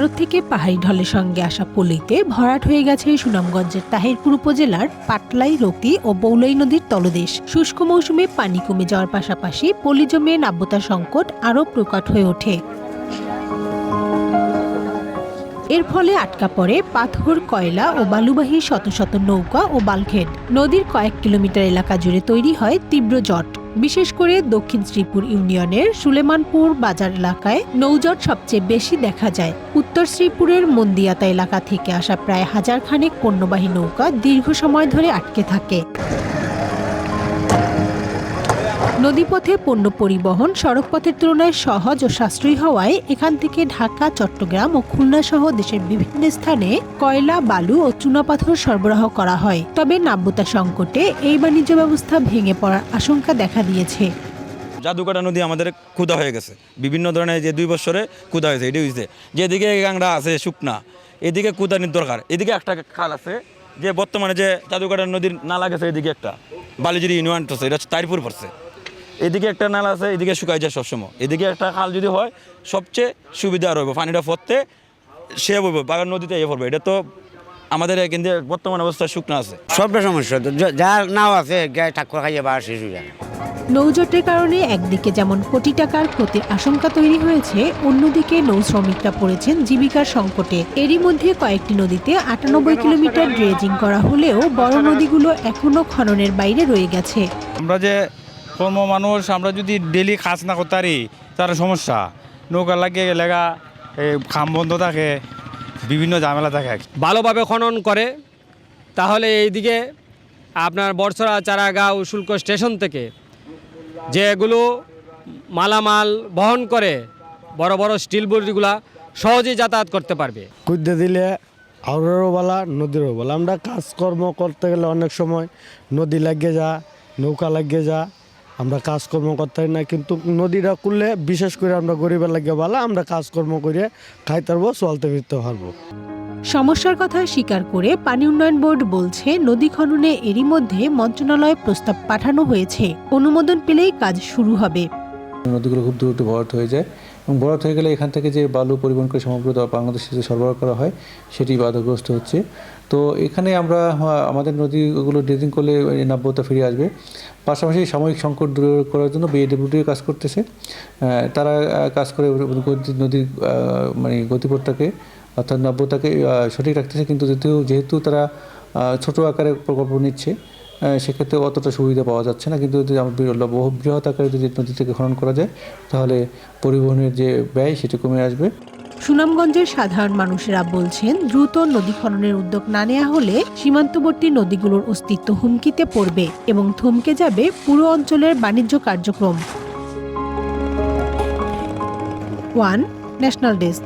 ভারত থেকে পাহাড়ি ঢলের সঙ্গে আসা পলিতে ভরাট হয়ে গেছে সুনামগঞ্জের তাহিরপুর উপজেলার পাটলাই, রকি ও বৌলাই নদীর তলদেশ। শুষ্ক মৌসুমে পানি কমে যাওয়ার পাশাপাশি পলি জমে নাব্যতা সংকট আরও প্রকট হয়ে ওঠে। এর ফলে আটকা পড়ে পাথর, কয়লা ও বালুবাহী শত শত নৌকা ও বাল্কহেড। নদীর কয়েক কিলোমিটার এলাকা জুড়ে তৈরি হয় তীব্র জট। বিশেষ করে দক্ষিণ শ্রীপুর ইউনিয়নের সুলেমানপুর বাজার এলাকায় নৌজট সবচেয়ে বেশি দেখা যায়। উত্তর শ্রীপুরের মন্দিয়াতা এলাকা থেকে আসা প্রায় 1000 খানেক পণ্যবাহী নৌকা দীর্ঘ সময় ধরে আটকে থাকে। নদীপথে পণ্য পরিবহন সড়কপথের তুলনায় সহজ ও সাশ্রয়ী হওয়ায় এখান থেকে ঢাকা, চট্টগ্রাম ও খুলনা সহ দেশের বিভিন্ন স্থানে কয়লা, বালু ও চুনাপাথর সরবরাহ করা হয়। তবে নাব্যতা সংকটে এই বাণিজ্য ব্যবস্থা ভেঙে পড়ার আশঙ্কা দেখা দিয়েছে। জাদুকাটা নদী আমাদের ক্ষুধা হয়ে গেছে, বিভিন্ন ধরনের যে 2 বছরে ক্ষুধা হয়েছে। এটি হয়েছে যেদিকে গাংরা আছে শুকনা, এদিকে কুদানির দরকার। এদিকে একটা খাল আছে যে বর্তমানে যে জাদুকাটা নদীর নালা গেছে, এদিকে একটা বালিজুরি ইউনিয়ন আছে, এটা তাইরপুর পড়ছে। এদিকে একটা নালা আছে, এদিকে শুকাই যায় সবসময়। এদিকে একটা খাল যদি হয় সবচেয়ে সুবিধা আর হইব, পানিটা পড়তে সে হইব, বাগান নদীতে পড়বে। এটা তো আমাদের কিন্তু বর্তমান অবস্থা শুকনো আছে। সবটা সমস্যা, যার নাও আছে গায়ে ঠাকুর খাইয়ে বা শেষ হয়ে যায়। নৌজটের কারণে একদিকে যেমন কোটি টাকার ক্ষতির আশঙ্কা তৈরি হয়েছে, অন্যদিকে নৌ শ্রমিকরা পড়েছেন জীবিকার সংকটে। এরই মধ্যে কয়েকটি নদীতে 98 কিলোমিটার ড্রেজিং করা হলেও বড় নদীগুলো এখনো খননের বাইরে রয়ে গেছে। আমরা যে কর্ম মানুষ, আমরা যদি ডেলি কাজ না করতে পারি তার সমস্যা। নৌকা লাগিয়ে গেলে খাম বন্ধ থাকে, বিভিন্ন ঝামেলা থাকে। ভালোভাবে খনন করে তাহলে এইদিকে আপনার বর্ষরা চারাগাঁও শুল্ক স্টেশন থেকে যেগুলো মালামাল বহন করে বড় বড় স্টিল বডিগুলা সহজেই যাতায়াত করতে পারবে। কুদ্দে দিলে আউরেরও বলা, নদীরও বলা। আমরা কাজকর্ম করতে গেলে অনেক সময় নদী লাগিয়ে যা, নৌকা লাগিয়ে যা, আমরা কাজকর্ম করতে পারি না। কিন্তু নদীটা করলে বিশেষ করে আমরা গরিবের লাগিয়ে বলা, আমরা কাজকর্ম করে খাইতে পারবো, চলতে ফিরতে পারবো। সমস্যার কথা স্বীকার করে পানি উন্নয়ন বোর্ড বলছে, নদী খননে এরই মধ্যে মন্ত্রণালয়ে প্রস্তাব পাঠানো হয়েছে। অনুমোদন পেলেই কাজ শুরু হবে। নদীগুলো খুব দ্রুত ভরাট হয়ে যায় এবং ভরাট হয়ে গেলে এখান থেকে যে বালু পরিবহন করে সমগ্র বাংলাদেশে যে সরবরাহ করা হয় সেটি বাধাগ্রস্ত হচ্ছে। তো এখানে আমরা আমাদের নদীগুলো ড্রেজিং করলে নাব্যতা ফিরে আসবে। পাশাপাশি সাময়িক সংকট দূর করার জন্য বিএডব্লিউডি কাজ করতেছে। তারা কাজ করে নদীর মানে গতিপথটাকে অর্থাৎ নাব্যতাকে সঠিক রাখতেছে। কিন্তু যেহেতু তারা ছোট আকারে প্রকল্প নিচ্ছে, সেক্ষেত্রে অতটা সুবিধা পাওয়া যাচ্ছে না। কিন্তু যদি বহু বৃহৎ আকারে যদি নদী থেকে খনন করা যায় তাহলে পরিবহনের যে ব্যয় সেটা কমে আসবে। সুনামগঞ্জের সাধারণ মানুষেরা বলছেন, দ্রুত নদী খননের উদ্যোগ না নেওয়া হলে সীমান্তবর্তী নদীগুলোর অস্তিত্ব হুমকিতে পড়বে এবং থমকে যাবে পুরো অঞ্চলের বাণিজ্য কার্যক্রম। One national desk.